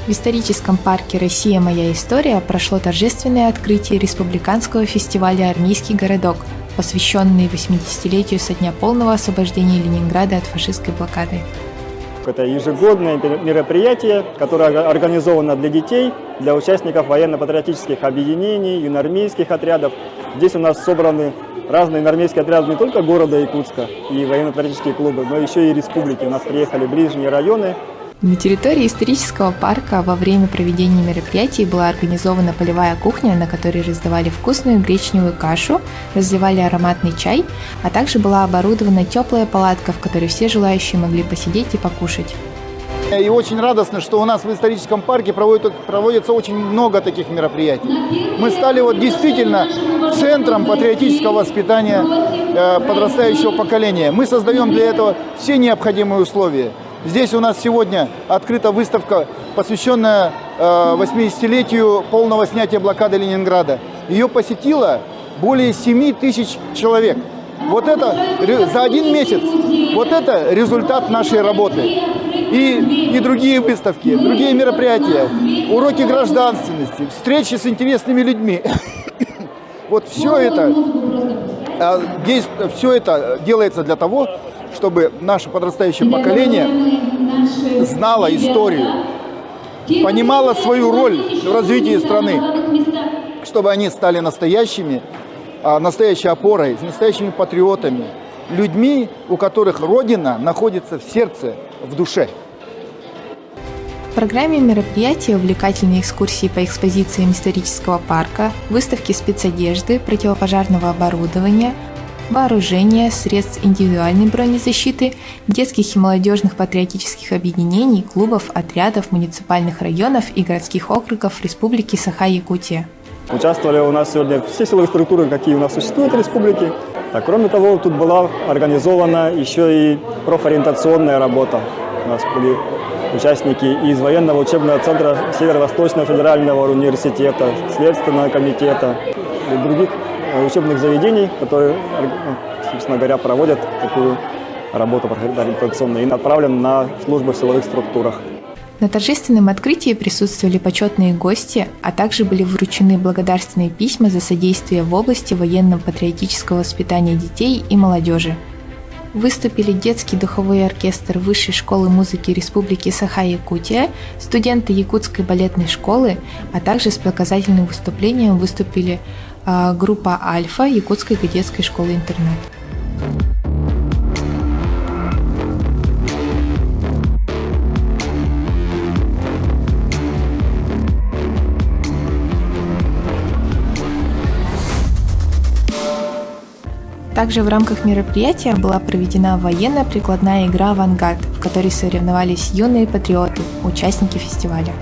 В историческом парке «Россия. Моя история» прошло торжественное открытие республиканского фестиваля «Армейский городок», посвященный 80-летию со дня полного освобождения Ленинграда от фашистской блокады. Это ежегодное мероприятие, которое организовано для детей, для участников военно-патриотических объединений, юноармейских отрядов. Здесь у нас собраны разные юноармейские отряды не только города Якутска и военно-патриотические клубы, но еще и республики. У нас приехали ближние районы. На территории исторического парка во время проведения мероприятий была организована полевая кухня, на которой раздавали вкусную гречневую кашу, разливали ароматный чай, а также была оборудована теплая палатка, в которой все желающие могли посидеть и покушать. И очень радостно, что у нас в историческом парке проводится очень много таких мероприятий. Мы стали действительно центром патриотического воспитания подрастающего поколения. Мы создаем для этого все необходимые условия. Здесь у нас сегодня открыта выставка, посвященная 80-летию полного снятия блокады Ленинграда. Ее посетило более 7 тысяч человек. Вот это за один месяц. Вот это результат нашей работы. И другие выставки, другие мероприятия, уроки гражданственности, встречи с интересными людьми. Вот все это делается для того, чтобы наше подрастающее поколение знало историю, понимало свою роль в развитии страны, чтобы они стали настоящей опорой, настоящими патриотами, людьми, у которых Родина находится в сердце, в душе. В программе мероприятия увлекательные экскурсии по экспозициям исторического парка, выставки спецодежды, противопожарного оборудования, вооружения, средств индивидуальной бронезащиты, детских и молодежных патриотических объединений, клубов, отрядов, муниципальных районов и городских округов Республики Саха-Якутия. Участвовали у нас сегодня все силовые структуры, какие у нас существуют в республике. А кроме того, тут была организована еще и профориентационная работа. У нас были участники из военного учебного центра Северо-Восточного федерального университета, Следственного комитета и других учебных заведений, которые, собственно говоря, проводят такую работу профориентационную и направлены на службу в силовых структурах. На торжественном открытии присутствовали почетные гости, а также были вручены благодарственные письма за содействие в области военно-патриотического воспитания детей и молодежи. Выступили детский духовой оркестр Высшей школы музыки Республики Саха-Якутия, студенты Якутской балетной школы, а также с показательным выступлением выступили группа «Альфа» Якутской кадетской школы-интернат. Также в рамках мероприятия была проведена военно-прикладная игра «Авангард», в которой соревновались юные патриоты, участники фестиваля.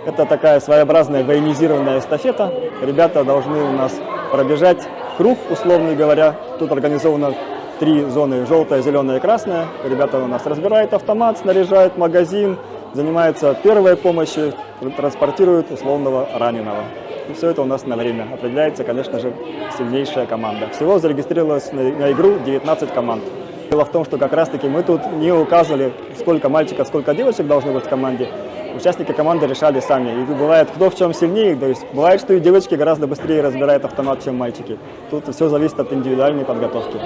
Это такая своеобразная военизированная эстафета. Ребята должны у нас пробежать круг, условно говоря. Тут организовано 3 зоны: желтая, зеленая и красная. Ребята у нас разбирают автомат, снаряжают магазин, занимаются первой помощью, транспортируют условного раненого. И все это у нас на время. Определяется, конечно же, сильнейшая команда. Всего зарегистрировалось на игру 19 команд. Дело в том, что как раз-таки мы тут не указывали, сколько мальчиков, сколько девочек должно быть в команде. Участники команды решали сами. И бывает, кто в чем сильнее. То есть бывает, что и девочки гораздо быстрее разбирают автомат, чем мальчики. Тут все зависит от индивидуальной подготовки.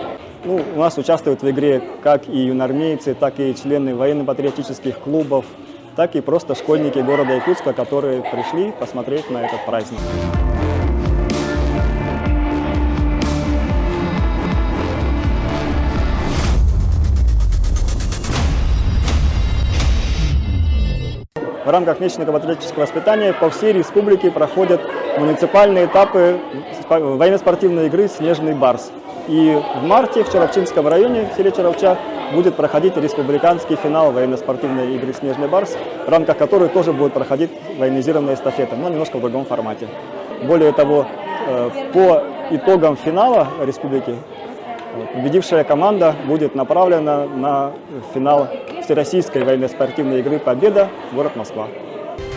У нас участвуют в игре как и юноармейцы, так и члены военно-патриотических клубов, так и просто школьники города Якутска, которые пришли посмотреть на этот праздник. В рамках месячного патриотического воспитания по всей республике проходят муниципальные этапы военно-спортивной игры «Снежный барс». И в марте в Чаровчинском районе, в селе Чаровча, будет проходить республиканский финал военно-спортивной игры «Снежный барс», в рамках которой тоже будет проходить военизированная эстафета, но немножко в другом формате. Более того, по итогам финала республики победившая команда будет направлена на финал Всероссийской военно-спортивной игры «Победа», город Москва.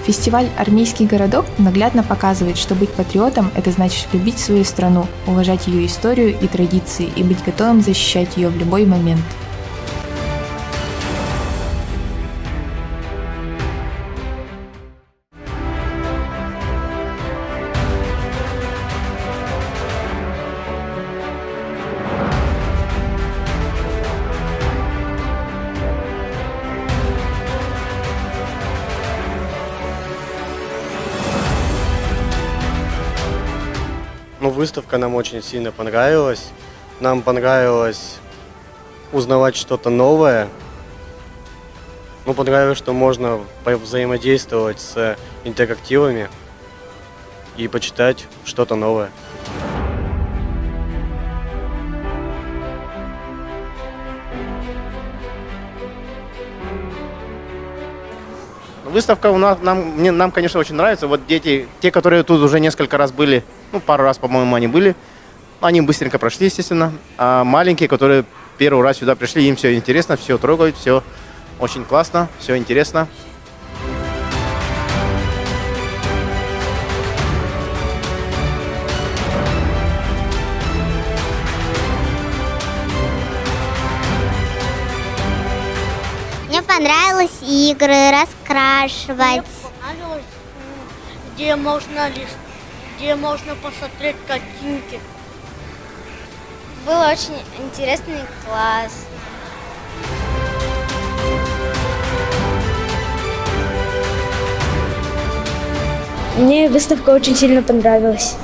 Фестиваль «Армейский городок» наглядно показывает, что быть патриотом – это значит любить свою страну, уважать ее историю и традиции и быть готовым защищать ее в любой момент. Ну, выставка нам очень сильно понравилась. Нам понравилось узнавать что-то новое. Ну, понравилось, что можно взаимодействовать с интерактивами и почитать что-то новое. Выставка нам, конечно, очень нравится. Вот дети, те, которые тут уже несколько раз были, ну, пару раз, по-моему, они были, они быстренько прошли, естественно. А маленькие, которые первый раз сюда пришли, им все интересно, все трогают, все очень классно, все интересно. Мне понравилось игры, раскрашивать. Мне понравилось, где можно посмотреть картинки. Было очень интересно и классно. Мне выставка очень сильно понравилась.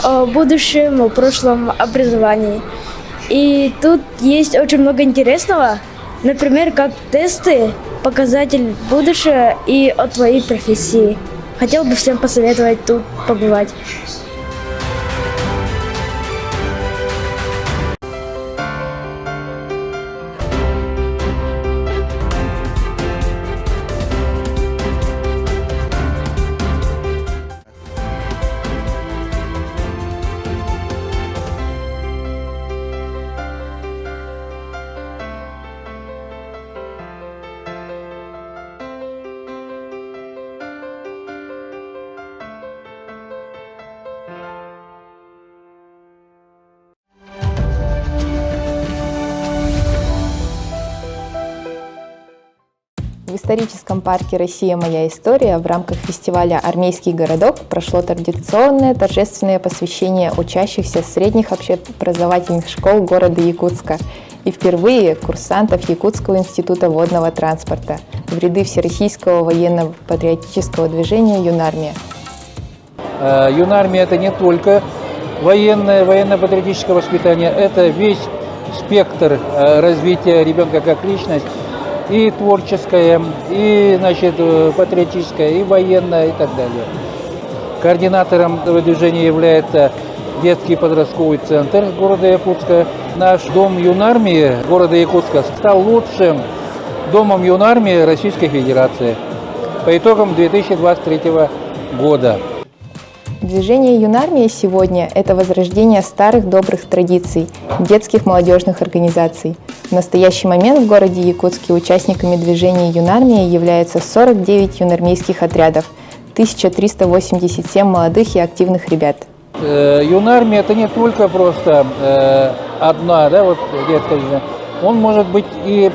О будущем, о прошлом образовании. И тут есть очень много интересного. Например, как тесты, показатель будущего и о твоей профессии. Хотел бы всем посоветовать тут побывать. В историческом парке «Россия. Моя история» в рамках фестиваля «Армейский городок» прошло традиционное торжественное посвящение учащихся средних общеобразовательных школ города Якутска и впервые курсантов Якутского института водного транспорта в ряды Всероссийского военно-патриотического движения «Юнармия». Юнармия – это не только военно-патриотическое воспитание, это весь спектр развития ребенка как личность, и творческое, и, значит, патриотическое, и военное, и так далее. Координатором этого движения является детский подростковый центр города Якутска. Наш дом юнармии города Якутска стал лучшим домом юнармии Российской Федерации по итогам 2023 года. Движение «Юнармия» сегодня – это возрождение старых добрых традиций детских молодежных организаций. В настоящий момент в городе Якутске участниками движения «Юнармия» являются 49 юнармейских отрядов, 1387 молодых и активных ребят. Юнармия – это не только просто одна, детская жизнь. Он может быть и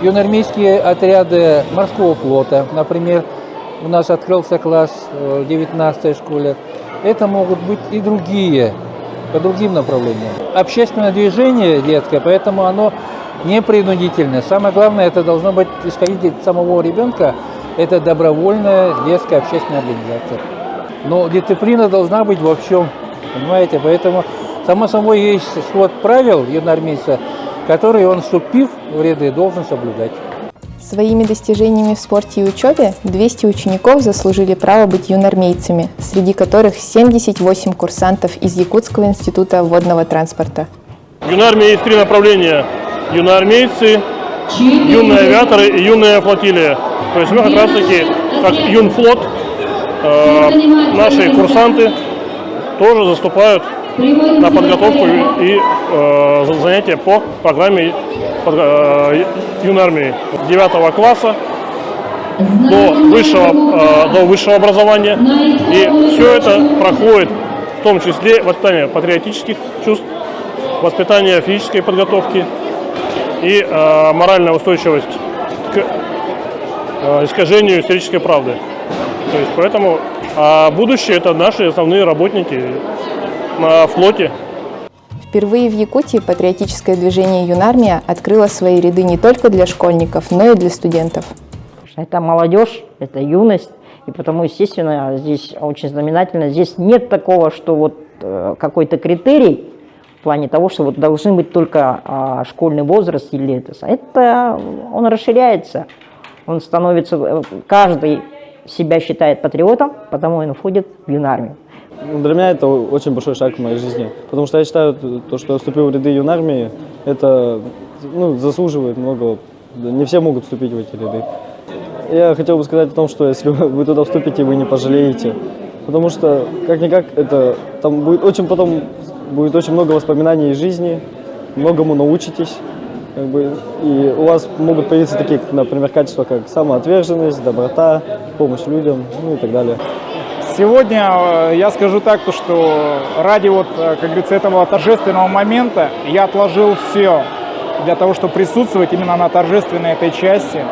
юнармейские отряды морского флота, например. У нас открылся класс в 19-й школе. Это могут быть и другие, по другим направлениям. Общественное движение детское, поэтому оно не принудительное. Самое главное, это должно быть исходить от самого ребенка. Это добровольная детская общественная организация. Но дисциплина должна быть во всем, понимаете? Поэтому, само собой, есть свод правил юноармейца, который он, вступив в ряды, должен соблюдать. Своими достижениями в спорте и учебе 200 учеников заслужили право быть юнармейцами, среди которых 78 курсантов из Якутского института водного транспорта. В юнармии есть 3 направления: юноармейцы, юные авиаторы и юная флотилия. То есть мы как раз таки, как юнфлот, наши курсанты тоже заступают на подготовку и занятия по программе юнармии 9 класса до высшего образования. И все это проходит в том числе воспитание патриотических чувств, воспитание физической подготовки и моральная устойчивость к искажению исторической правды. То есть поэтому будущее – это наши основные работники на флоте. Впервые в Якутии патриотическое движение «Юнармия» открыло свои ряды не только для школьников, но и для студентов. Это молодежь, это юность, и потому, естественно, здесь очень знаменательно. Здесь нет такого, что вот какой-то критерий в плане того, что вот должен быть только школьный возраст или это он расширяется, он становится, каждый себя считает патриотом, потому он входит в юнармию. Для меня это очень большой шаг в моей жизни, потому что я считаю, то, что я вступил в ряды юнармии, это заслуживает многого. Не все могут вступить в эти ряды. Я хотел бы сказать о том, что если вы туда вступите, вы не пожалеете, потому что как-никак там будет очень много воспоминаний из жизни, многому научитесь, и у вас могут появиться такие, например, качества, как самоотверженность, доброта, помощь людям, и так далее. Сегодня я скажу так, что ради как говорится, этого торжественного момента я отложил все для того, чтобы присутствовать именно на торжественной этой части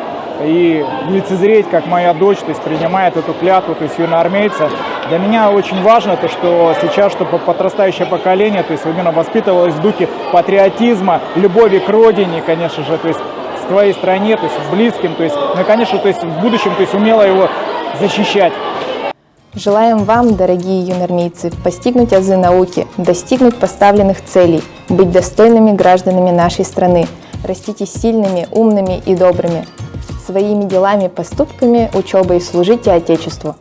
и лицезреть, как моя дочь, то есть принимает эту клятву, то есть юноармейца. Для меня очень важно то, что сейчас, чтобы подрастающее поколение, то есть именно воспитывалось в духе патриотизма, любови к родине, конечно же, то есть к твоей стране, то есть к близким, то есть, ну и, конечно, то есть в будущем, то есть умело его защищать. Желаем вам, дорогие юнармейцы, постигнуть азы науки, достигнуть поставленных целей, быть достойными гражданами нашей страны, растите сильными, умными и добрыми. Своими делами, поступками, учебой служите Отечеству.